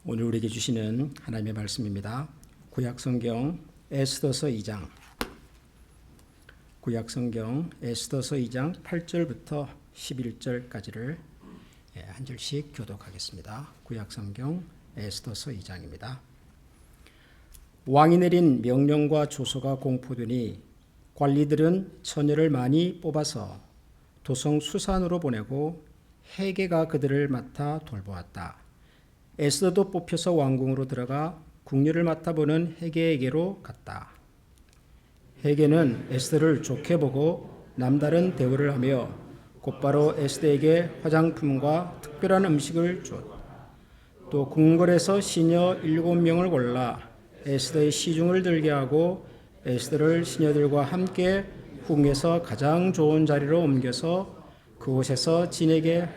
오늘 우리에게 주시는 하나님의 말씀입니다. 구약성경 에스더서 2장 구약성경 에스더서 2장 8절부터 11절까지를 한 절씩 교독하겠습니다. 구약성경 에스더서 2장입니다. 왕이 내린 명령과 조서가 공포되니 관리들은 처녀를 많이 뽑아서 도성 수산으로 보내고 헤게가 그들을 맡아 돌보았다. 에스더도 뽑혀서 왕궁으로 들어가 궁녀를 맡아보는 헤게에게로 갔다. 헤게는 에스더를 좋게 보고 남다른 대우를 하며 곧바로 에스더에게 화장품과 특별한 음식을 주었다. 또 궁궐에서 시녀 7명을 골라 에스더의 시중을 들게 하고 에스더를 시녀들과 함께 궁에서 가장 좋은 자리로 옮겨서 그곳에서 지내게.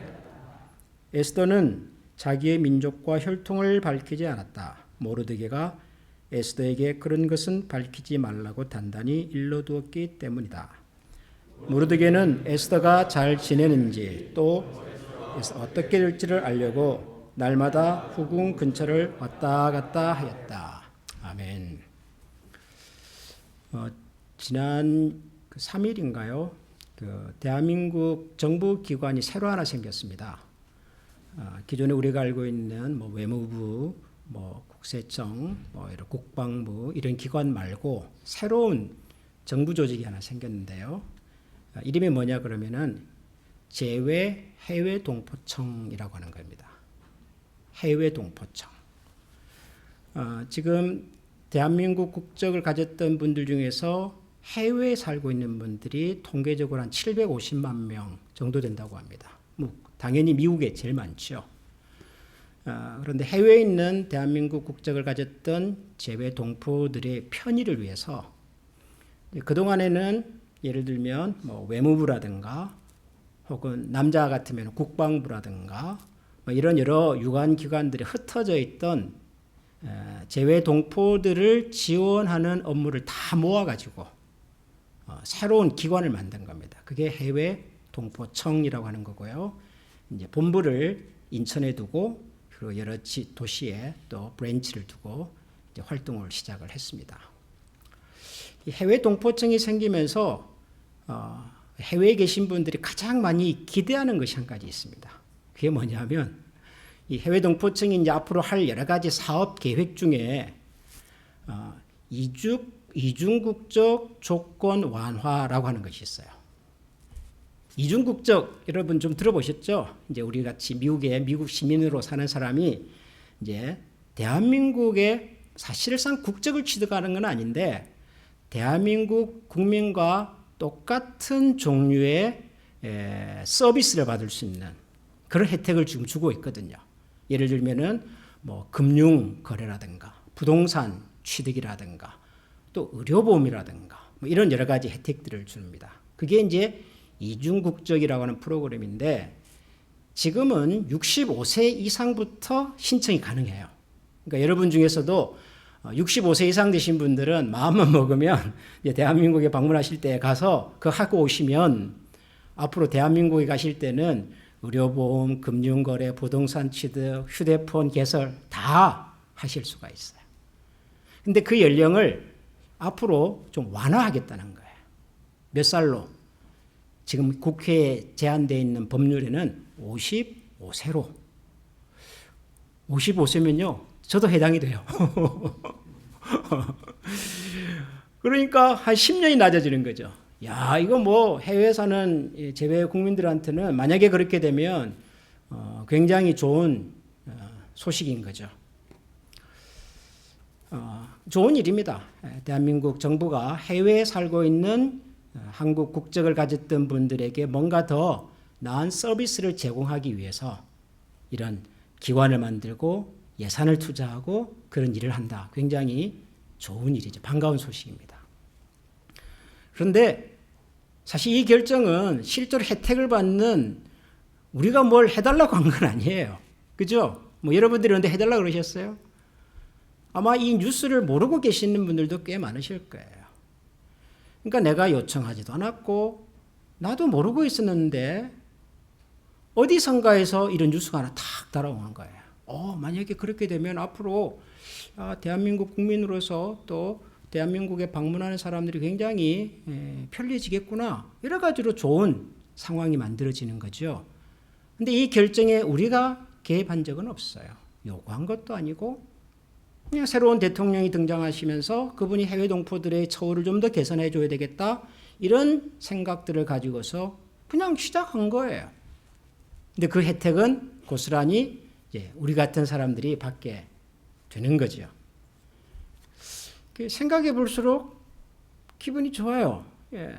에스더는 자기의 민족과 혈통을 밝히지 않았다. 모르드게가 에스더에게 그런 것은 밝히지 말라고 단단히 일러두었기 때문이다. 모르드게는 에스더가 잘 지내는지 또 어떻게 될지를 알려고 날마다 후궁 근처를 왔다 갔다 하였다. 아멘. 지난 3일인가요? 대한민국 정부 기관이 새로 하나 생겼습니다. 기존에 우리가 알고 있는 외무부, 국세청, 이런 국방부 이런 기관 말고 새로운 정부 조직이 하나 생겼는데요. 이름이 뭐냐 그러면은 제외 해외 동포청이라고 하는 겁니다. 해외 동포청. 지금 대한민국 국적을 가졌던 분들 중에서 해외에 살고 있는 분들이 통계적으로 한 750만 명 정도 된다고 합니다. 당연히 미국에 제일 많죠. 그런데 해외에 있는 대한민국 국적을 가졌던 재외 동포들의 편의를 위해서 그동안에는 예를 들면 외무부라든가 혹은 남자 같으면 국방부라든가 이런 여러 유관기관들이 흩어져 있던 재외 동포들을 지원하는 업무를 다 모아가지고 새로운 기관을 만든 겁니다. 그게 해외 동포청이라고 하는 거고요. 이제 본부를 인천에 두고 그리고 여러 도시에 또 브랜치를 두고 이제 활동을 시작을 했습니다. 이 해외 동포청이 생기면서 해외에 계신 분들이 가장 많이 기대하는 것이 한 가지 있습니다. 그게 뭐냐면 이 해외 동포청이 이제 앞으로 할 여러 가지 사업 계획 중에 이중국적 조건 완화라고 하는 것이 있어요. 이중국적 여러분 좀 들어보셨죠? 이제 우리 같이 미국 시민으로 사는 사람이 이제 대한민국에 사실상 국적을 취득하는 건 아닌데 대한민국 국민과 똑같은 종류의 서비스를 받을 수 있는 그런 혜택을 지금 주고 있거든요. 예를 들면은 금융 거래라든가 부동산 취득이라든가 또 의료보험이라든가 이런 여러 가지 혜택들을 줍니다. 그게 이제 이중국적이라고 하는 프로그램인데 지금은 65세 이상부터 신청이 가능해요. 그러니까 여러분 중에서도 65세 이상 되신 분들은 마음만 먹으면 이제 대한민국에 방문하실 때 가서 그거 하고 오시면 앞으로 대한민국에 가실 때는 의료보험, 금융거래, 부동산 취득, 휴대폰 개설 다 하실 수가 있어요. 근데 그 연령을 앞으로 좀 완화하겠다는 거예요. 몇 살로? 지금 국회에 제안되어 있는 법률에는 55세로. 55세면요, 저도 해당이 돼요. 그러니까 한 10년이 낮아지는 거죠. 야, 이거 해외에 사는 재외 국민들한테는 만약에 그렇게 되면 굉장히 좋은 소식인 거죠. 좋은 일입니다. 대한민국 정부가 해외에 살고 있는 한국 국적을 가졌던 분들에게 뭔가 더 나은 서비스를 제공하기 위해서 이런 기관을 만들고 예산을 투자하고 그런 일을 한다. 굉장히 좋은 일이죠. 반가운 소식입니다. 그런데 사실 이 결정은 실제로 혜택을 받는 우리가 뭘 해달라고 한 건 아니에요. 그죠? 여러분들이 그런데 해달라고 그러셨어요? 아마 이 뉴스를 모르고 계시는 분들도 꽤 많으실 거예요. 그러니까 내가 요청하지도 않았고 나도 모르고 있었는데 어디선가에서 이런 뉴스가 하나 탁 달아오는 거예요. 만약에 그렇게 되면 앞으로 대한민국 국민으로서 또 대한민국에 방문하는 사람들이 굉장히 편리해지겠구나. 여러 가지로 좋은 상황이 만들어지는 거죠. 근데 이 결정에 우리가 개입한 적은 없어요. 요구한 것도 아니고 그냥 새로운 대통령이 등장하시면서 그분이 해외 동포들의 처우를 좀 더 개선해 줘야 되겠다. 이런 생각들을 가지고서 그냥 시작한 거예요. 근데 그 혜택은 고스란히 이제 우리 같은 사람들이 받게 되는 거죠. 생각해 볼수록 기분이 좋아요.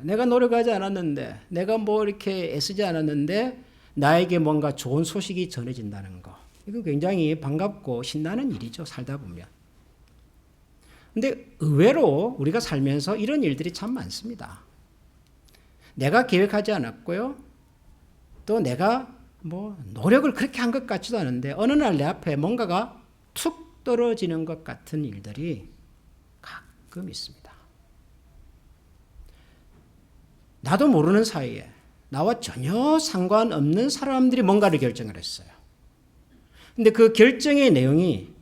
내가 노력하지 않았는데, 내가 뭐 이렇게 애쓰지 않았는데 나에게 뭔가 좋은 소식이 전해진다는 거. 이거 굉장히 반갑고 신나는 일이죠. 살다 보면. 근데 의외로 우리가 살면서 이런 일들이 참 많습니다. 내가 계획하지 않았고요. 또 내가 뭐 노력을 그렇게 한 것 같지도 않은데 어느 날 내 앞에 뭔가가 툭 떨어지는 것 같은 일들이 가끔 있습니다. 나도 모르는 사이에 나와 전혀 상관없는 사람들이 뭔가를 결정을 했어요. 근데 그 결정의 내용이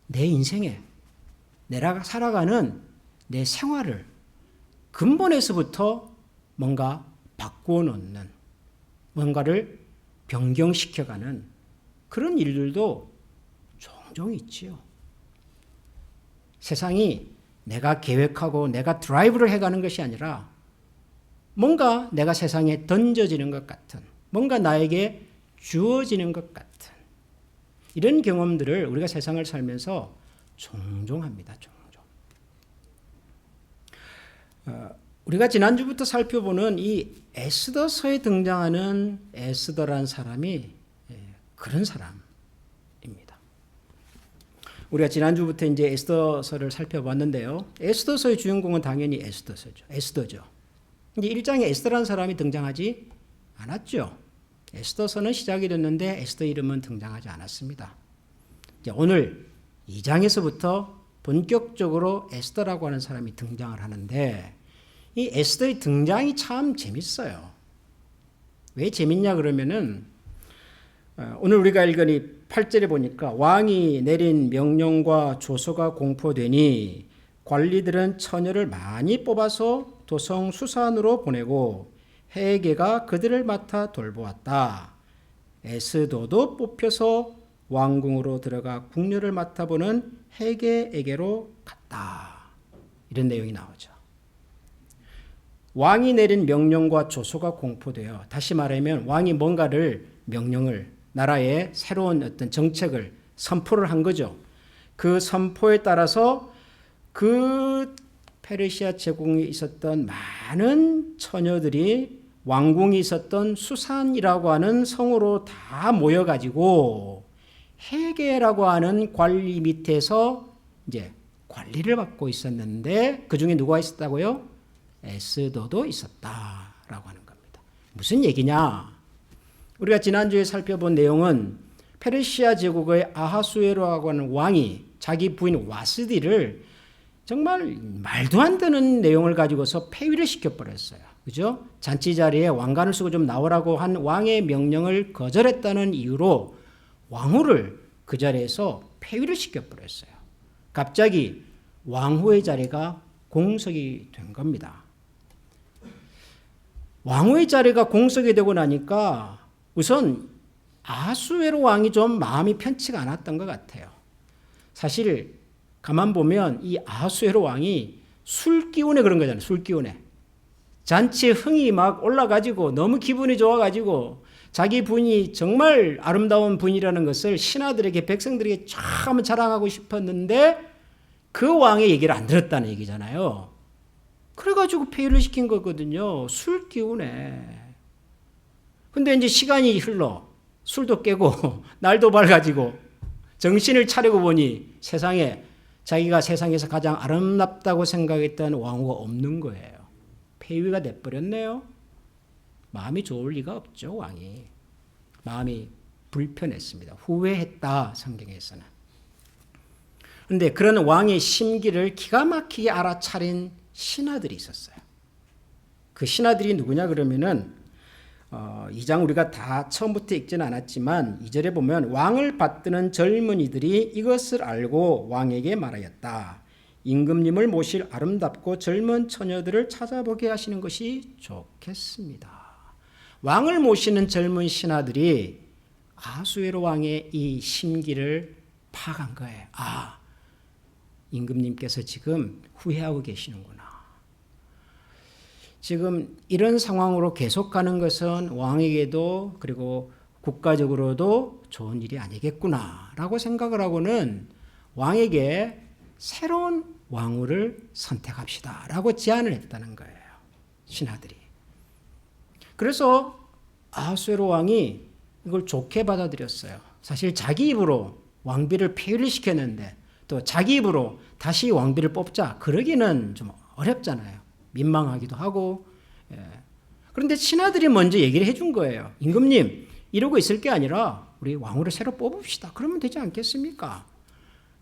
내 인생에 내가 살아가는 내 생활을 근본에서부터 뭔가 바꾸어 놓는, 뭔가를 변경시켜가는 그런 일들도 종종 있지요. 세상이 내가 계획하고 내가 드라이브를 해가는 것이 아니라 뭔가 내가 세상에 던져지는 것 같은, 뭔가 나에게 주어지는 것 같은 이런 경험들을 우리가 세상을 살면서 종종 합니다. 종종. 우리가 지난주부터 살펴보는 이 에스더서에 등장하는 에스더라는 사람이 그런 사람입니다. 우리가 지난주부터 이제 에스더서를 살펴봤는데요. 에스더서의 주인공은 당연히 에스더죠. 근데 1장에 에스더라는 사람이 등장하지 않았죠. 에스더서는 시작이 됐는데 에스더 이름은 등장하지 않았습니다. 이제 오늘 2장에서부터 본격적으로 에스더라고 하는 사람이 등장을 하는데 이 에스더의 등장이 참 재밌어요. 왜 재밌냐 그러면은 오늘 우리가 읽은 이 8절에 보니까 왕이 내린 명령과 조서가 공포되니 관리들은 처녀를 많이 뽑아서 도성 수산으로 보내고 헤게가 그들을 맡아 돌보았다. 에스더도 뽑혀서 왕궁으로 들어가 궁녀를 맡아보는 헤게에게로 갔다. 이런 내용이 나오죠. 왕이 내린 명령과 조서가 공포되어, 다시 말하면 왕이 뭔가를 명령을, 나라의 새로운 어떤 정책을 선포를 한 거죠. 그 선포에 따라서 그 페르시아 제국에 있었던 많은 처녀들이 왕궁이 있었던 수산이라고 하는 성으로 다 모여가지고 헤게라고 하는 관리 밑에서 이제 관리를 받고 있었는데 그 중에 누가 있었다고요? 에스더도 있었다라고 하는 겁니다. 무슨 얘기냐? 우리가 지난주에 살펴본 내용은 페르시아 제국의 아하수에로라고 하는 왕이 자기 부인 와스디를 정말 말도 안 되는 내용을 가지고서 폐위를 시켜버렸어요. 그죠? 잔치 자리에 왕관을 쓰고 좀 나오라고 한 왕의 명령을 거절했다는 이유로 왕후를 그 자리에서 폐위를 시켜버렸어요. 갑자기 왕후의 자리가 공석이 된 겁니다. 왕후의 자리가 공석이 되고 나니까 우선 아하수에로 왕이 좀 마음이 편치가 않았던 것 같아요. 사실 가만 보면 이 아하수에로 왕이 술 기운에 그런 거잖아요. 술 기운에. 잔치에 흥이 막 올라가지고 너무 기분이 좋아가지고 자기 분이 정말 아름다운 분이라는 것을 신하들에게 백성들에게 쫙 한번 자랑하고 싶었는데 그 왕의 얘기를 안 들었다는 얘기잖아요. 그래가지고 폐위를 시킨 거거든요. 술 기운에. 근데 이제 시간이 흘러 술도 깨고 날도 밝아지고 정신을 차리고 보니 세상에 자기가 세상에서 가장 아름답다고 생각했던 왕후가 없는 거예요. 폐위가 돼버렸네요. 마음이 좋을 리가 없죠. 왕이. 마음이 불편했습니다. 후회했다. 성경에서는. 그런데 그런 왕의 심기를 기가 막히게 알아차린 신하들이 있었어요. 그 신하들이 누구냐 그러면은 2장 우리가 다 처음부터 읽지는 않았지만 2절에 보면 왕을 받드는 젊은이들이 이것을 알고 왕에게 말하였다. 임금님을 모실 아름답고 젊은 처녀들을 찾아보게 하시는 것이 좋겠습니다. 왕을 모시는 젊은 신하들이 아수에로 왕의 이 심기를 파악한 거예요. 아, 임금님께서 지금 후회하고 계시는구나. 지금 이런 상황으로 계속 가는 것은 왕에게도 그리고 국가적으로도 좋은 일이 아니겠구나라고 생각을 하고는 왕에게 새로운 왕후를 선택합시다라고 제안을 했다는 거예요. 신하들이. 그래서 아수에로 왕이 이걸 좋게 받아들였어요. 사실 자기 입으로 왕비를 폐위를 시켰는데 또 자기 입으로 다시 왕비를 뽑자 그러기는 좀 어렵잖아요. 민망하기도 하고. 그런데 신하들이 먼저 얘기를 해준 거예요. 임금님, 이러고 있을 게 아니라 우리 왕후를 새로 뽑읍시다. 그러면 되지 않겠습니까?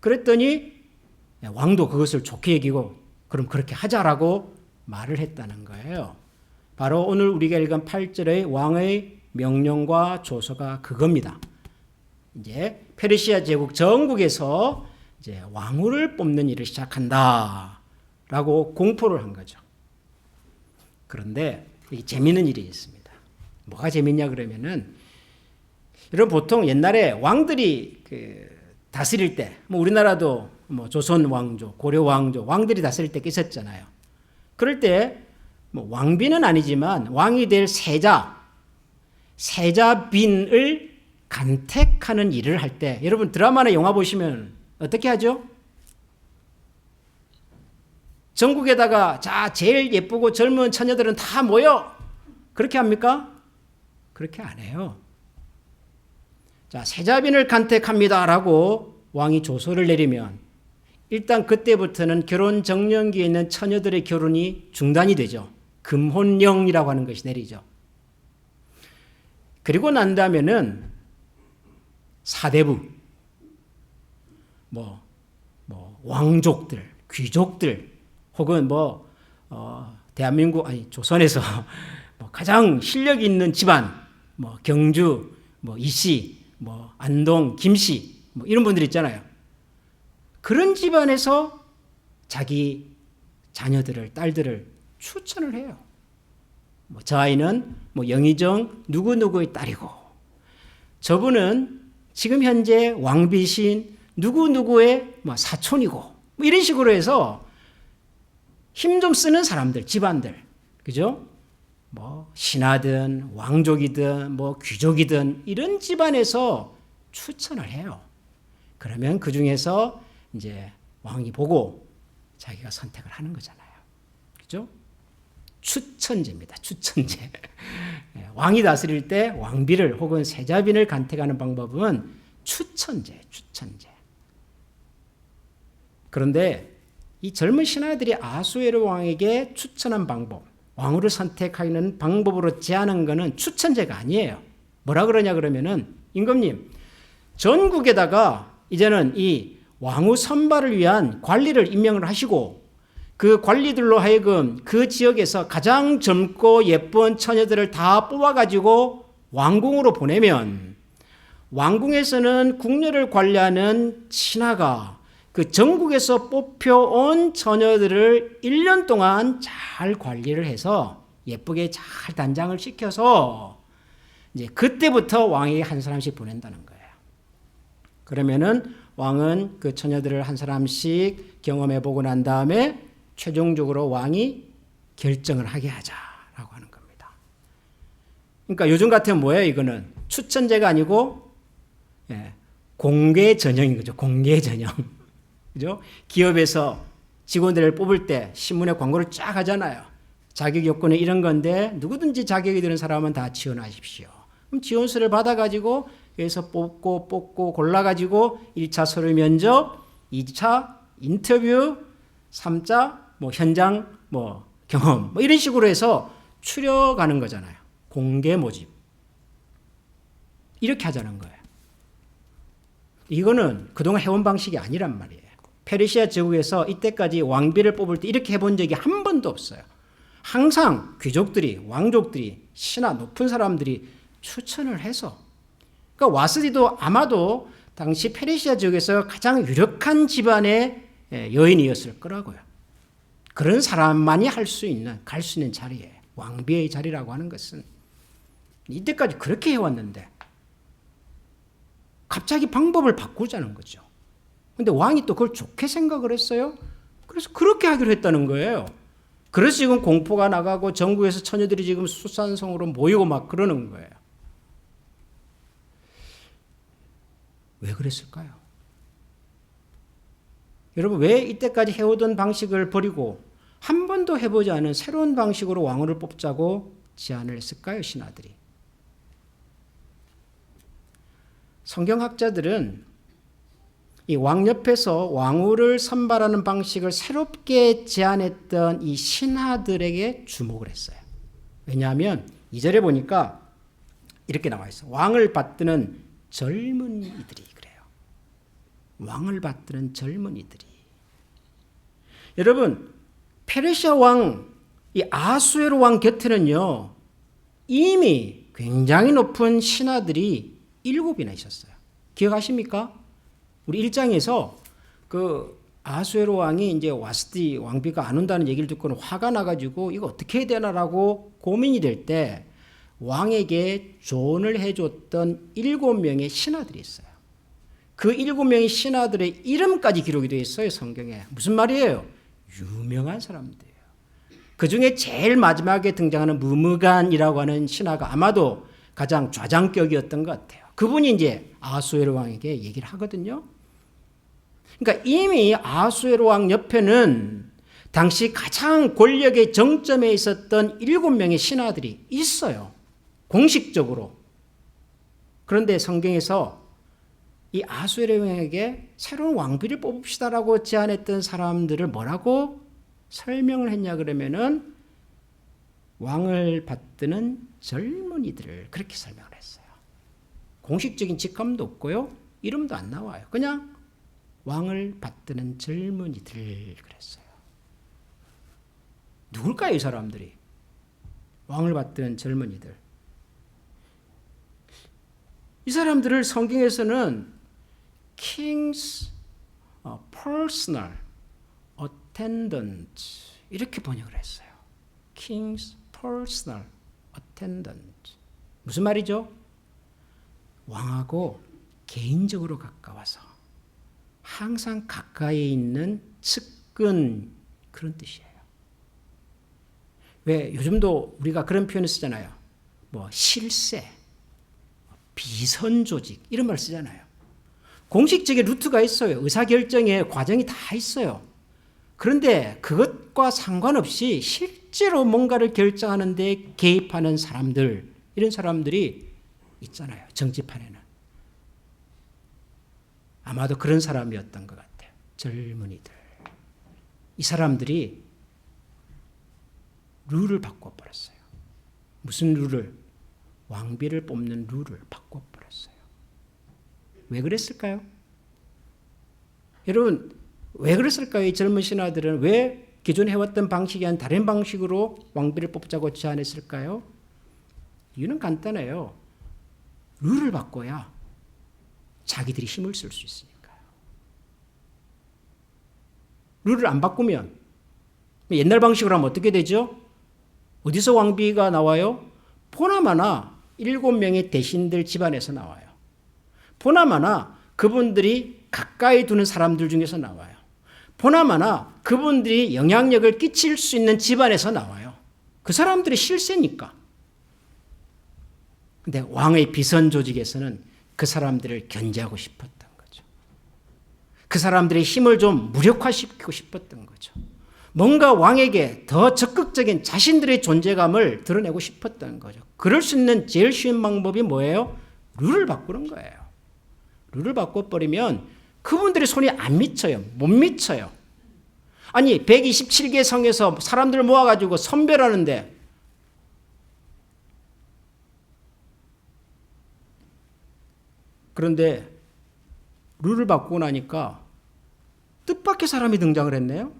그랬더니 왕도 그것을 좋게 여기고 그럼 그렇게 하자라고 말을 했다는 거예요. 바로 오늘 우리가 읽은 8절의 왕의 명령과 조서가 그겁니다. 이제 페르시아 제국 전국에서 이제 왕후를 뽑는 일을 시작한다라고 공포를 한 거죠. 그런데 재미있는 일이 있습니다. 뭐가 재밌냐 그러면은 여러분 보통 옛날에 왕들이 다스릴 때 뭐 우리나라도 뭐 조선 왕조, 고려 왕조, 왕들이 다스릴 때 있었잖아요. 그럴 때 뭐 왕비는 아니지만 왕이 될 세자빈을 간택하는 일을 할 때 여러분 드라마나 영화 보시면 어떻게 하죠? 전국에다가 자 제일 예쁘고 젊은 처녀들은 다 모여 그렇게 합니까? 그렇게 안 해요. 자 세자빈을 간택합니다라고 왕이 조서를 내리면 일단 그때부터는 결혼 정년기에 있는 처녀들의 결혼이 중단이 되죠. 금혼령이라고 하는 것이 내리죠. 그리고 난 다음에는 사대부, 왕족들, 귀족들, 혹은 대한민국, 조선에서 가장 실력 있는 집안, 경주, 이씨, 안동, 김씨, 이런 분들 있잖아요. 그런 집안에서 자기 자녀들을, 딸들을 추천을 해요. 저 아이는 영의정 누구누구의 딸이고, 저분은 지금 현재 왕비신 누구누구의 사촌이고, 이런 식으로 해서 힘 좀 쓰는 사람들, 집안들, 그죠? 신하든 왕족이든 귀족이든 이런 집안에서 추천을 해요. 그러면 그 중에서 이제 왕이 보고 자기가 선택을 하는 거잖아요. 그죠? 추천제입니다. 추천제. 왕이 다스릴 때 왕비를 혹은 세자빈을 간택하는 방법은 추천제. 그런데 이 젊은 신하들이 아수에로 왕에게 추천한 방법, 왕후를 선택하는 방법으로 제안한 것은 추천제가 아니에요. 뭐라 그러냐 그러면은 임금님, 전국에다가 이제는 이 왕후 선발을 위한 관리를 임명을 하시고 그 관리들로 하여금 그 지역에서 가장 젊고 예쁜 처녀들을 다 뽑아가지고 왕궁으로 보내면 왕궁에서는 궁녀를 관리하는 신하가 그 전국에서 뽑혀온 처녀들을 1년 동안 잘 관리를 해서 예쁘게 잘 단장을 시켜서 이제 그때부터 왕에게 한 사람씩 보낸다는 거예요. 그러면은 왕은 그 처녀들을 한 사람씩 경험해 보고 난 다음에 최종적으로 왕이 결정을 하게 하자라고 하는 겁니다. 그러니까 요즘 같으면 뭐예요? 이거는 추천제가 아니고 공개 전형인 거죠. 공개 전형. 그죠? 기업에서 직원들을 뽑을 때 신문에 광고를 쫙 하잖아요. 자격 요건은 이런 건데 누구든지 자격이 되는 사람은 다 지원하십시오. 그럼 지원서를 받아가지고 여기서 뽑고 골라가지고 1차 서류 면접, 2차 인터뷰, 3차 현장 경험 이런 식으로 해서 추려가는 거잖아요. 공개 모집. 이렇게 하자는 거예요. 이거는 그동안 해온 방식이 아니란 말이에요. 페르시아 제국에서 이때까지 왕비를 뽑을 때 이렇게 해본 적이 한 번도 없어요. 항상 귀족들이, 왕족들이, 신하 높은 사람들이 추천을 해서, 그러니까 와스디도 아마도 당시 페르시아 지역에서 가장 유력한 집안의 여인이었을 거라고요. 그런 사람만이 갈 수 있는 자리에, 왕비의 자리라고 하는 것은 이때까지 그렇게 해왔는데 갑자기 방법을 바꾸자는 거죠. 근데 왕이 또 그걸 좋게 생각을 했어요. 그래서 그렇게 하기로 했다는 거예요. 그래서 지금 공포가 나가고 전국에서 처녀들이 지금 수산성으로 모이고 막 그러는 거예요. 왜 그랬을까요? 여러분, 왜 이때까지 해오던 방식을 버리고 한 번도 해보지 않은 새로운 방식으로 왕후를 뽑자고 제안을 했을까요, 신하들이? 성경학자들은 이 왕 옆에서 왕후를 선발하는 방식을 새롭게 제안했던 이 신하들에게 주목을 했어요. 왜냐하면 2절에 보니까 이렇게 나와 있어요. 왕을 받드는 젊은이들이 그래요. 왕을 받드는 젊은이들이. 여러분, 페르시아 왕, 이 아수에로 왕 곁에는요, 이미 굉장히 높은 신하들이 7이나 있었어요. 기억하십니까? 우리 1장에서 그 아수에로 왕이 이제 와스디 왕비가 안 온다는 얘기를 듣고는 화가 나가지고 이거 어떻게 해야 되나라고 고민이 될 때 왕에게 조언을 해줬던 7명의 신하들이 있어요. 그 7명의 신하들의 이름까지 기록이 되어 있어요, 성경에. 무슨 말이에요? 유명한 사람들이에요. 그 중에 제일 마지막에 등장하는 무무간이라고 하는 신하가 아마도 가장 좌장격이었던 것 같아요. 그분이 이제 아수에로 왕에게 얘기를 하거든요. 그러니까 이미 아수에로 왕 옆에는 당시 가장 권력의 정점에 있었던 7명의 신하들이 있어요. 공식적으로. 그런데 성경에서 이 아수에로 왕에게 새로운 왕비를 뽑읍시다라고 제안했던 사람들을 뭐라고 설명을 했냐 그러면은 왕을 받드는 젊은이들을 그렇게 설명을 했어요. 공식적인 직함도 없고요. 이름도 안 나와요. 그냥 왕을 받드는 젊은이들 그랬어요. 누굴까요, 이 사람들이? 왕을 받드는 젊은이들. 이 사람들을 성경에서는 King's Personal Attendant 이렇게 번역을 했어요. King's Personal Attendant. 무슨 말이죠? 왕하고 개인적으로 가까워서 항상 가까이 있는 측근 그런 뜻이에요. 왜 요즘도 우리가 그런 표현을 쓰잖아요. 뭐 실세, 비선 조직 이런 말 쓰잖아요. 공식적인 루트가 있어요. 의사결정의 과정이 다 있어요. 그런데 그것과 상관없이 실제로 뭔가를 결정하는 데 개입하는 사람들, 이런 사람들이 있잖아요. 정치판에는. 아마도 그런 사람이었던 것 같아요. 젊은이들. 이 사람들이 룰을 바꿔버렸어요. 무슨 룰을? 왕비를 뽑는 룰을 바꿔버렸어요. 왜 그랬을까요? 여러분, 왜 그랬을까요? 이 젊은 신하들은 왜 기존에 해왔던 방식이 아닌 다른 방식으로 왕비를 뽑자고 제안했을까요? 이유는 간단해요. 룰을 바꿔야 자기들이 힘을 쓸 수 있으니까요. 룰을 안 바꾸면 옛날 방식으로 하면 어떻게 되죠? 어디서 왕비가 나와요? 보나마나 7명의 대신들 집안에서 나와요. 보나마나 그분들이 가까이 두는 사람들 중에서 나와요. 보나마나 그분들이 영향력을 끼칠 수 있는 집안에서 나와요. 그 사람들이 실세니까. 근데 왕의 비선 조직에서는 그 사람들을 견제하고 싶었던 거죠. 그 사람들의 힘을 좀 무력화시키고 싶었던 거죠. 뭔가 왕에게 더 적극적인 자신들의 존재감을 드러내고 싶었던 거죠. 그럴 수 있는 제일 쉬운 방법이 뭐예요? 룰을 바꾸는 거예요. 룰을 바꿔버리면 그분들의 손이 안 미쳐요. 못 미쳐요. 아니 127개 성에서 사람들을 모아가지고 선별하는데 그런데 룰을 바꾸고 나니까 뜻밖의 사람이 등장을 했네요.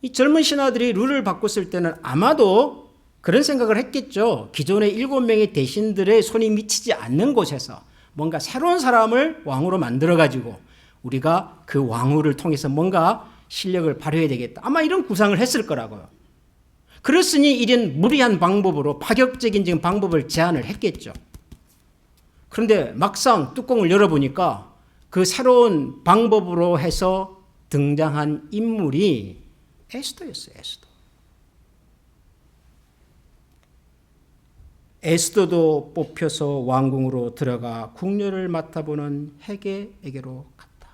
이 젊은 신하들이 룰을 바꿨을 때는 아마도 그런 생각을 했겠죠. 기존의 7명의 대신들의 손이 미치지 않는 곳에서 뭔가 새로운 사람을 왕으로 만들어가지고 우리가 그 왕후를 통해서 뭔가 실력을 발휘해야 되겠다. 아마 이런 구상을 했을 거라고요. 그렇으니 이런 무리한 방법으로 파격적인 지금 방법을 제안을 했겠죠. 그런데 막상 뚜껑을 열어보니까 그 새로운 방법으로 해서 등장한 인물이 에스더였어요. 에스더도 뽑혀서 왕궁으로 들어가 궁녀를 맡아보는 헤게에게로 갔다.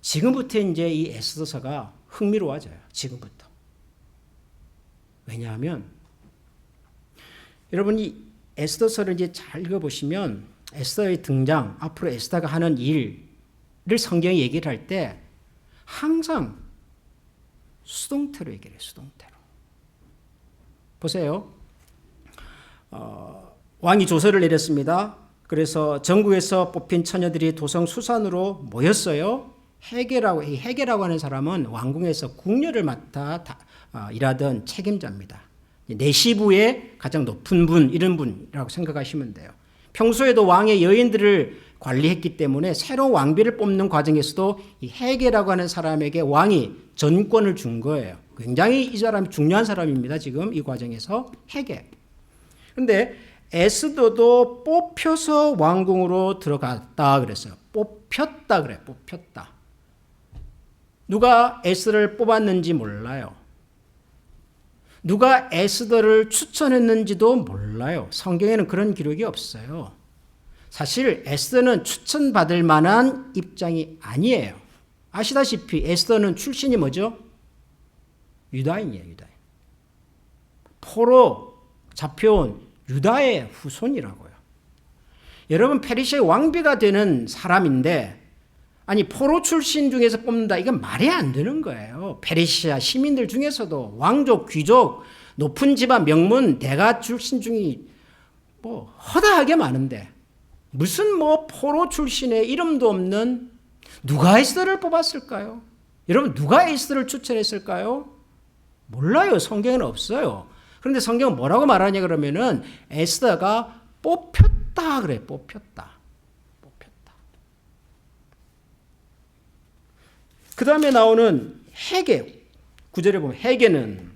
지금부터 이제 이 에스더서가 흥미로워져요. 지금부터. 왜냐하면 여러분이 에스더서를 이제 잘 읽어보시면 에스더의 등장, 앞으로 에스더가 하는 일을 성경이 얘기를 할 때 항상 수동태로 얘기를 해요. 수동태로. 보세요. 왕이 조서를 내렸습니다. 그래서 전국에서 뽑힌 처녀들이 도성 수산으로 모였어요. 헤게라고 하는 사람은 왕궁에서 궁녀를 맡아 일하던 책임자입니다. 내시부의 가장 높은 분, 이런 분이라고 생각하시면 돼요. 평소에도 왕의 여인들을 관리했기 때문에 새로운 왕비를 뽑는 과정에서도 이 헤게라고 하는 사람에게 왕이 전권을 준 거예요. 굉장히 이 사람이 중요한 사람입니다. 지금 이 과정에서 헤게. 그런데 에스더도 뽑혀서 왕궁으로 들어갔다 그랬어요. 뽑혔다 그래. 뽑혔다. 누가 에스더를 뽑았는지 몰라요. 누가 에스더를 추천했는지도 몰라요. 성경에는 그런 기록이 없어요. 사실 에스더는 추천받을 만한 입장이 아니에요. 아시다시피 에스더는 출신이 뭐죠? 유다인이에요. 유다인. 포로 잡혀온 유다의 후손이라고요. 여러분 페르시아의 왕비가 되는 사람인데 아니 포로 출신 중에서 뽑는다. 이건 말이 안 되는 거예요. 페르시아 시민들 중에서도 왕족, 귀족, 높은 집안, 명문, 대가 출신 중이 뭐 허다하게 많은데 무슨 뭐 포로 출신의 이름도 없는 누가 에스더를 뽑았을까요? 여러분 누가 에스더를 추천했을까요? 몰라요. 성경에는 없어요. 그런데 성경은 뭐라고 말하냐 그러면은 에스더가 뽑혔다 그래. 뽑혔다. 그 다음에 나오는 헤게, 9절에 보면 헤게는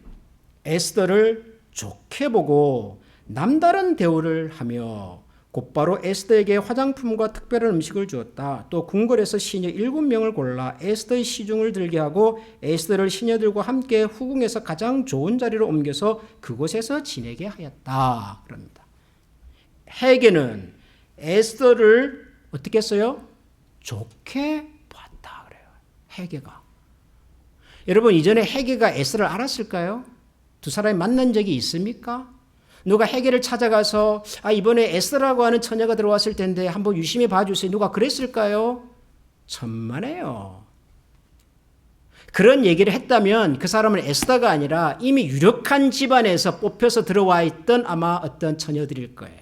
에스더를 좋게 보고 남다른 대우를 하며 곧바로 에스더에게 화장품과 특별한 음식을 주었다. 또 궁궐에서 시녀 7명을 골라 에스더의 시중을 들게 하고 에스더를 시녀들과 함께 후궁에서 가장 좋은 자리로 옮겨서 그곳에서 지내게 하였다. 그럽니다. 헤게는 에스더를 어떻게 했어요? 좋게 헤게가. 여러분 이전에 헤게가 에스더를 알았을까요? 두 사람이 만난 적이 있습니까? 누가 헤게를 찾아가서 이번에 에스더라고 하는 처녀가 들어왔을 텐데 한번 유심히 봐주세요. 누가 그랬을까요? 천만에요. 그런 얘기를 했다면 그 사람은 에스더가 아니라 이미 유력한 집안에서 뽑혀서 들어와 있던 아마 어떤 처녀들일 거예요.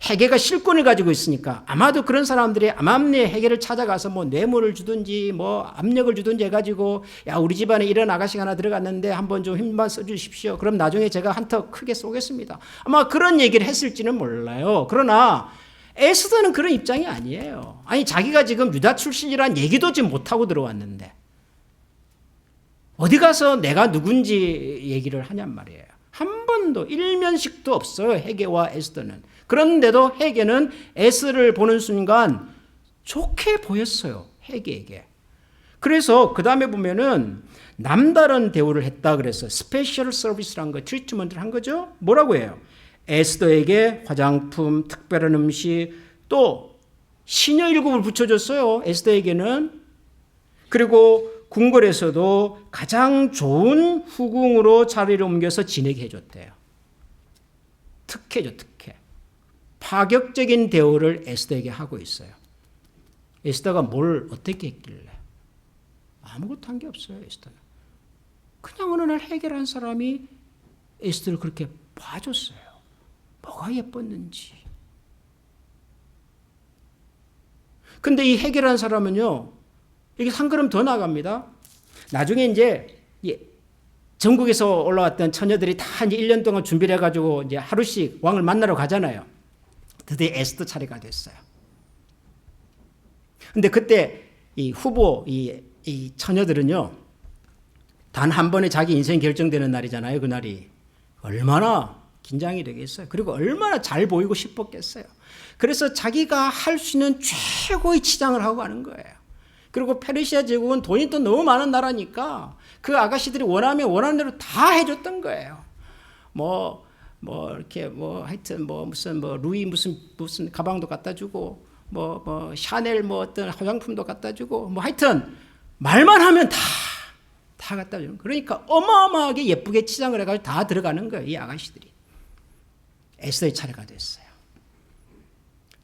헤게가 실권을 가지고 있으니까 아마도 그런 사람들이 암암리에 헤게를 찾아가서 뭐 뇌물을 주든지 뭐 압력을 주든지 해가지고 야 우리 집안에 이런 아가씨가 하나 들어갔는데 한번 좀 힘만 써주십시오. 그럼 나중에 제가 한턱 크게 쏘겠습니다. 아마 그런 얘기를 했을지는 몰라요. 그러나 에스더는 그런 입장이 아니에요. 아니 자기가 지금 유다 출신이란 얘기도 지금 못하고 들어왔는데 어디 가서 내가 누군지 얘기를 하냔 말이에요. 한 번도 일면식도 없어요. 헤게와 에스더는. 그런데도 헤게는 에스더를 보는 순간 좋게 보였어요. 헤게에게. 그래서 그 다음에 보면은 남다른 대우를 했다 그래서 스페셜 서비스라는 거, 트리트먼트를 한 거죠. 뭐라고 해요? 에스더에게 화장품, 특별한 음식, 또 시녀 7을 붙여줬어요. 에스더에게는. 그리고 궁궐에서도 가장 좋은 후궁으로 자리를 옮겨서 지내게 해줬대요. 특혜죠, 특혜. 파격적인 대우를 에스더에게 하고 있어요. 에스더가 뭘 어떻게 했길래? 아무것도 한 게 없어요, 에스더는. 그냥 어느 날 헤게라는 사람이 에스더를 그렇게 봐줬어요. 뭐가 예뻤는지. 근데 이 헤게라는 사람은요, 이게 한 걸음 더 나갑니다. 나중에 이제 전국에서 올라왔던 처녀들이 다 이제 1년 동안 준비를 해가지고 이제 하루씩 왕을 만나러 가잖아요. 드디어 에스더 차례가 됐어요. 근데 그때 이 후보, 이 처녀들은요, 단 한 번에 자기 인생이 결정되는 날이잖아요. 그날이. 얼마나 긴장이 되겠어요. 그리고 얼마나 잘 보이고 싶었겠어요. 그래서 자기가 할 수 있는 최고의 치장을 하고 가는 거예요. 그리고 페르시아 제국은 돈이 또 너무 많은 나라니까 그 아가씨들이 원하면 원하는 대로 다 해줬던 거예요. 이렇게 하여튼 무슨 루이 무슨 가방도 갖다 주고 샤넬 어떤 화장품도 갖다 주고 하여튼 말만 하면 다 갖다 주는. 그러니까 어마어마하게 예쁘게 치장을 해가지고 다 들어가는 거예요. 이 아가씨들이. 에스더의 차례가 됐어요.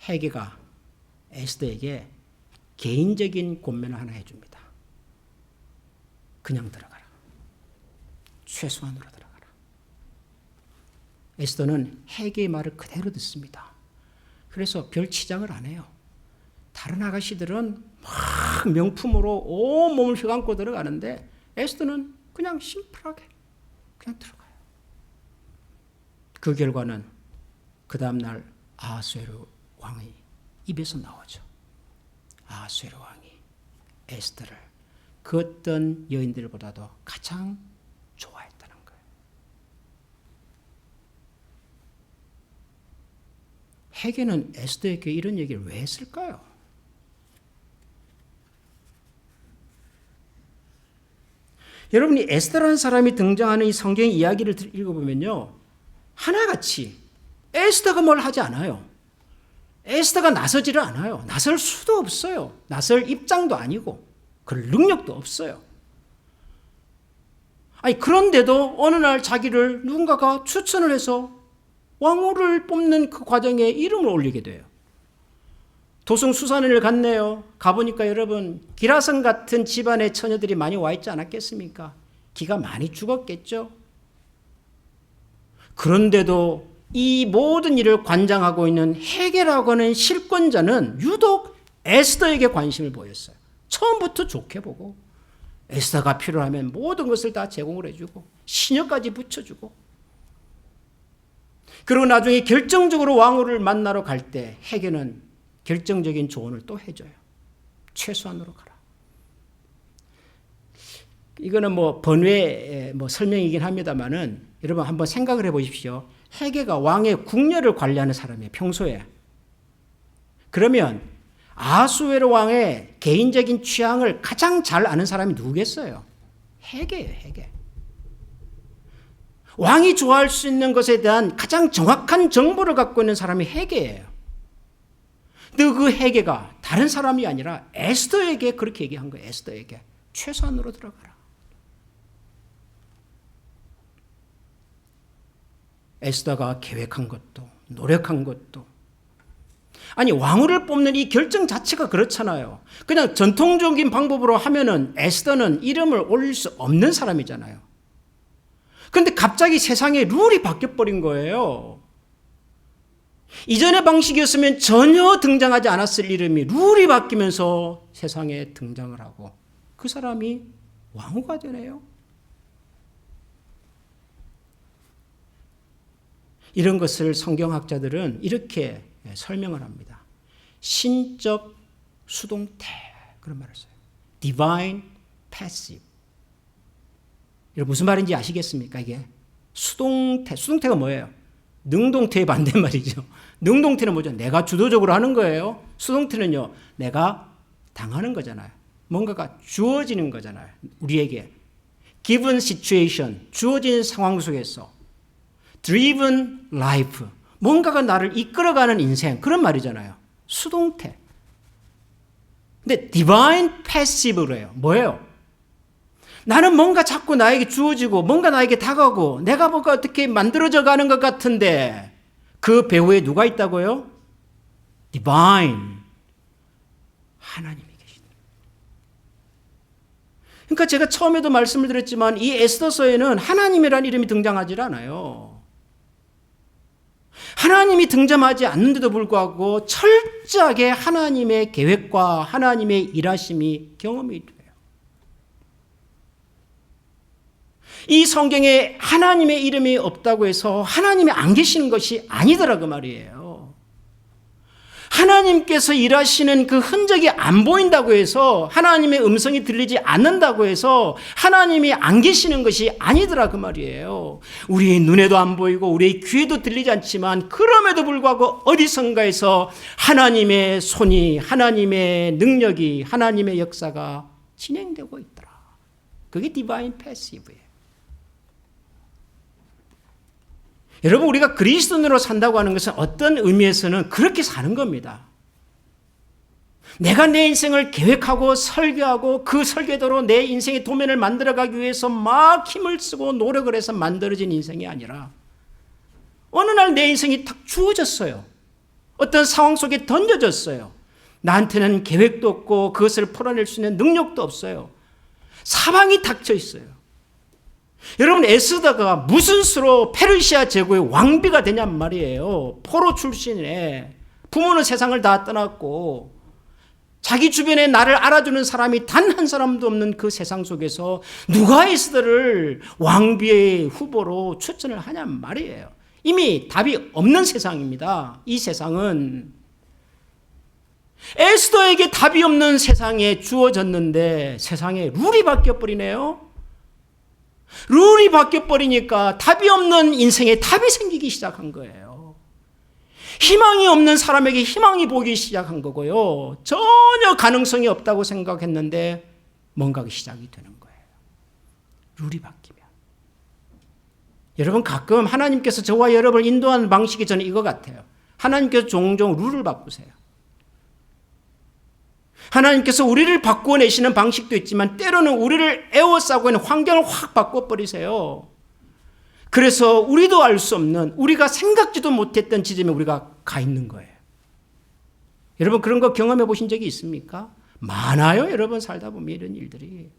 헤게가 에스더에게 개인적인 권면을 하나 해줍니다. 그냥 들어가라. 최소한으로 들어가라. 에스더는 헤게의 말을 그대로 듣습니다. 그래서 별 치장을 안 해요. 다른 아가씨들은 막 명품으로 온 몸을 휘감고 들어가는데 에스더는 그냥 심플하게 그냥 들어가요. 그 결과는 그 다음날 아하수에로 왕의 입에서 나오죠. 아하수에로 왕이 에스더를 그 어떤 여인들보다도 가장 좋아했다는 거예요. 헤게는 에스더에게 이런 얘기를 왜 했을까요? 여러분이 에스더라는 사람이 등장하는 이 성경 이야기를 읽어보면요, 하나같이 에스더가 뭘 하지 않아요. 에스더가 나서지를 않아요. 나설 수도 없어요. 나설 입장도 아니고 그럴 능력도 없어요. 그런데도 어느 날 자기를 누군가가 추천을 해서 왕후를 뽑는 그 과정에 이름을 올리게 돼요. 도성수산을 갔네요. 가보니까 여러분 기라성 같은 집안의 처녀들이 많이 와 있지 않았겠습니까? 기가 많이 죽었겠죠. 그런데도 이 모든 일을 관장하고 있는 헤게라고 하는 실권자는 유독 에스더에게 관심을 보였어요. 처음부터 좋게 보고 에스더가 필요하면 모든 것을 다 제공을 해주고 시녀까지 붙여주고, 그리고 나중에 결정적으로 왕후를 만나러 갈 때 헤게는 결정적인 조언을 또 해줘요. 최소한으로 가라. 이거는 번외 설명이긴 합니다만은 여러분 한번 생각을 해보십시오. 헤게가 왕의 궁녀를 관리하는 사람이에요. 평소에. 그러면 아하수에로 왕의 개인적인 취향을 가장 잘 아는 사람이 누구겠어요? 헤게예요. 헤게. 왕이 좋아할 수 있는 것에 대한 가장 정확한 정보를 갖고 있는 사람이 헤게예요. 근데 그 헤게가 다른 사람이 아니라 에스더에게 그렇게 얘기한 거예요. 에스더에게 최소한으로 들어가라. 에스더가 계획한 것도 노력한 것도, 왕후를 뽑는 이 결정 자체가 그렇잖아요. 그냥 전통적인 방법으로 하면은 에스더는 이름을 올릴 수 없는 사람이잖아요. 그런데 갑자기 세상에 룰이 바뀌어버린 거예요. 이전의 방식이었으면 전혀 등장하지 않았을 이름이 룰이 바뀌면서 세상에 등장을 하고 그 사람이 왕후가 되네요. 이런 것을 성경학자들은 이렇게 설명을 합니다. 신적 수동태, 그런 말을 써요. Divine passive. 여러분 무슨 말인지 아시겠습니까? 이게 수동태가 뭐예요? 능동태의 반대말이죠. 능동태는 뭐죠? 내가 주도적으로 하는 거예요. 수동태는요, 내가 당하는 거잖아요. 뭔가가 주어지는 거잖아요. 우리에게. Given situation, 주어진 상황 속에서. Driven life, 뭔가가 나를 이끌어가는 인생, 그런 말이잖아요. 수동태. 근데 divine passive로 해요. 뭐예요? 나는 뭔가 자꾸 나에게 주어지고 뭔가 나에게 다가오고 내가 뭔가 어떻게 만들어져 가는 것 같은데 그 배후에 누가 있다고요? Divine. 하나님이 계시다. 그러니까 제가 처음에도 말씀을 드렸지만 이 에스더서에는 하나님이라는 이름이 등장하지 않아요. 하나님이 등장하지 않는데도 불구하고 철저하게 하나님의 계획과 하나님의 일하심이 경험이 돼요. 이 성경에 하나님의 이름이 없다고 해서 하나님이 안 계시는 것이 아니더라 그 말이에요. 하나님께서 일하시는 그 흔적이 안 보인다고 해서, 하나님의 음성이 들리지 않는다고 해서 하나님이 안 계시는 것이 아니더라 그 말이에요. 우리의 눈에도 안 보이고 우리의 귀에도 들리지 않지만 그럼에도 불구하고 어디선가에서 하나님의 손이, 하나님의 능력이, 하나님의 역사가 진행되고 있더라. 그게 디바인 패시브예요. 여러분, 우리가 그리스도인으로 산다고 하는 것은 어떤 의미에서는 그렇게 사는 겁니다. 내가 내 인생을 계획하고 설계하고 그 설계대로 내 인생의 도면을 만들어가기 위해서 막 힘을 쓰고 노력을 해서 만들어진 인생이 아니라, 어느 날 내 인생이 탁 주어졌어요. 어떤 상황 속에 던져졌어요. 나한테는 계획도 없고 그것을 풀어낼 수 있는 능력도 없어요. 사방이 닥쳐 있어요. 여러분, 에스더가 무슨 수로 페르시아 제국의 왕비가 되냔 말이에요. 포로 출신에 부모는 세상을 다 떠났고 자기 주변에 나를 알아주는 사람이 단 한 사람도 없는 그 세상 속에서 누가 에스더를 왕비의 후보로 추천을 하냔 말이에요. 이미 답이 없는 세상입니다. 이 세상은 에스더에게 답이 없는 세상에 주어졌는데 세상에 룰이 바뀌어버리네요. 룰이 바뀌어버리니까 답이 없는 인생에 답이 생기기 시작한 거예요. 희망이 없는 사람에게 희망이 보기 시작한 거고요. 전혀 가능성이 없다고 생각했는데 뭔가가 시작이 되는 거예요. 룰이 바뀌면. 여러분, 가끔 하나님께서 저와 여러분을 인도하는 방식이 저는 이거 같아요. 하나님께서 종종 룰을 바꾸세요. 하나님께서 우리를 바꾸어내시는 방식도 있지만 때로는 우리를 에워싸고 있는 환경을 확 바꿔버리세요. 그래서 우리도 알 수 없는, 우리가 생각지도 못했던 지점에 우리가 가 있는 거예요. 여러분, 그런 거 경험해 보신 적이 있습니까? 많아요. 여러분, 살다 보면 이런 일들이.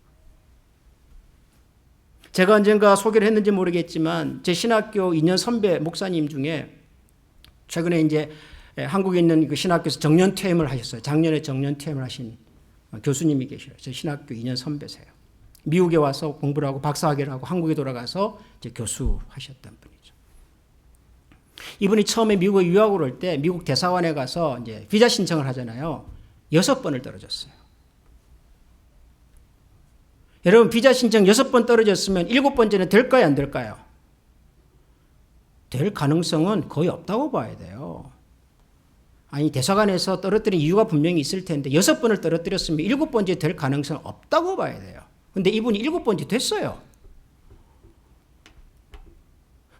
제가 언젠가 소개를 했는지 모르겠지만 제 신학교 2년 선배 목사님 중에 최근에 이제 한국에 있는 그 신학교에서 정년퇴임을 하셨어요. 작년에 정년퇴임을 하신 교수님이 계셔요. 저 신학교 2년 선배세요. 미국에 와서 공부를 하고 박사학위를 하고 한국에 돌아가서 이제 교수하셨던 분이죠. 이분이 처음에 미국에 유학을 올 때 미국 대사관에 가서 이제 비자 신청을 하잖아요. 6번을 떨어졌어요. 여러분, 비자 신청 6번 떨어졌으면 7번째는 될까요, 안 될까요? 될 가능성은 거의 없다고 봐야 돼요. 아니, 대사관에서 떨어뜨린 이유가 분명히 있을 텐데 6번을 떨어뜨렸으면 7번째 될 가능성은 없다고 봐야 돼요. 근데 이분이 7번째 됐어요.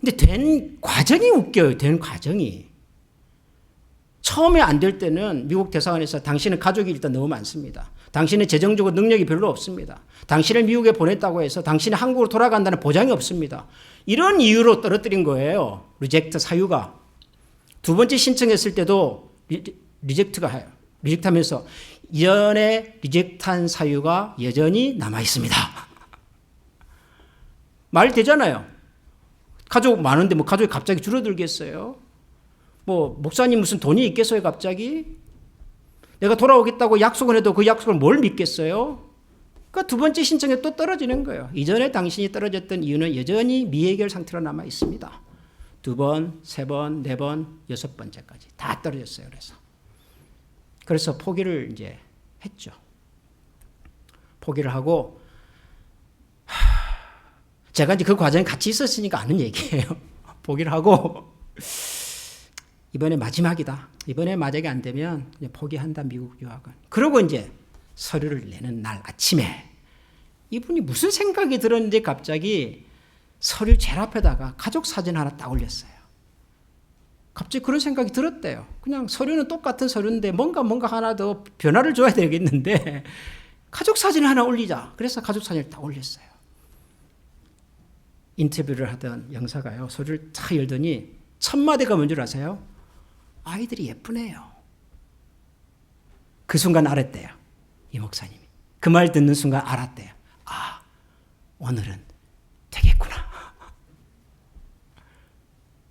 근데 된 과정이 웃겨요. 된 과정이. 처음에 안 될 때는 미국 대사관에서 당신은 가족이 일단 너무 많습니다. 당신은 재정적으로 능력이 별로 없습니다. 당신을 미국에 보냈다고 해서 당신이 한국으로 돌아간다는 보장이 없습니다. 이런 이유로 떨어뜨린 거예요. 리젝트 사유가. 두 번째 신청했을 때도 리젝트가 해요. 리젝트하면서 이전에 리젝트한 사유가 여전히 남아 있습니다. 말 되잖아요. 가족 많은데 뭐 가족이 갑자기 줄어들겠어요? 뭐 목사님 무슨 돈이 있겠어요 갑자기? 내가 돌아오겠다고 약속을 해도 그 약속을 뭘 믿겠어요? 그러니까 두 번째 신청에 또 떨어지는 거예요. 이전에 당신이 떨어졌던 이유는 여전히 미해결 상태로 남아 있습니다. 2번, 3번, 4번, 6번째까지 다 떨어졌어요. 그래서 포기를 이제 했죠. 포기를 하고 제가 이제 그 과정에 같이 있었으니까 아는 얘기예요. 포기를 하고 이번에 마지막이다. 이번에 만약에 안 되면 이제 포기한다, 미국 유학은. 그러고 이제 서류를 내는 날 아침에 이분이 무슨 생각이 들었는지 갑자기 서류 제일 앞에다가 가족 사진 하나 딱 올렸어요. 갑자기 그런 생각이 들었대요. 그냥 서류는 똑같은 서류인데 뭔가 하나 더 변화를 줘야 되겠는데 가족 사진을 하나 올리자. 그래서 가족 사진을 딱 올렸어요. 인터뷰를 하던 영사가요. 서류를 딱 열더니 첫 마디가 뭔지 아세요? 아이들이 예쁘네요. 그 순간 알았대요. 이 목사님이. 그 말 듣는 순간 알았대요. 아, 오늘은 되겠구나.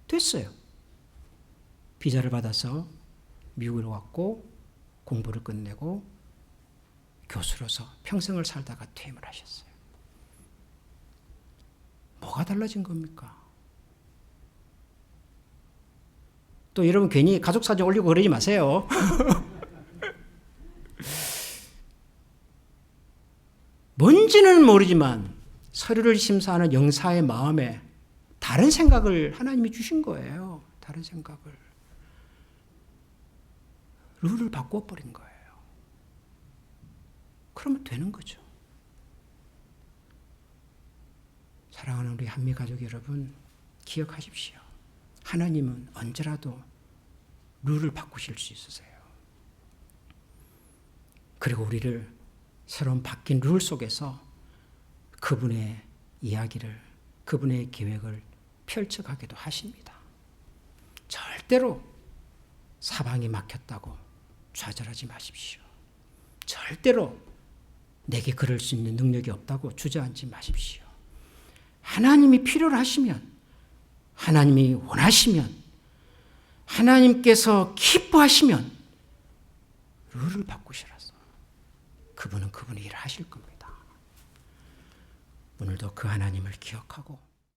됐어요. 비자를 받아서 미국으로 왔고 공부를 끝내고 교수로서 평생을 살다가 퇴임을 하셨어요. 뭐가 달라진 겁니까? 또 여러분 괜히 가족 사진 올리고 그러지 마세요. 뭔지는 모르지만 서류를 심사하는 영사의 마음에 다른 생각을 하나님이 주신 거예요. 다른 생각을. 룰을 바꿔버린 거예요. 그러면 되는 거죠. 사랑하는 우리 한미가족 여러분, 기억하십시오. 하나님은 언제라도 룰을 바꾸실 수 있으세요. 그리고 우리를 새로운 바뀐 룰 속에서 그분의 이야기를, 그분의 계획을 펼쳐가기도 하십니다. 절대로 사방이 막혔다고 좌절하지 마십시오. 절대로 내게 그럴 수 있는 능력이 없다고 주저앉지 마십시오. 하나님이 필요로 하시면, 하나님이 원하시면, 하나님께서 기뻐하시면 룰을 바꾸시라서 그분은 그분의 일을 하실 겁니다. 오늘도 그 하나님을 기억하고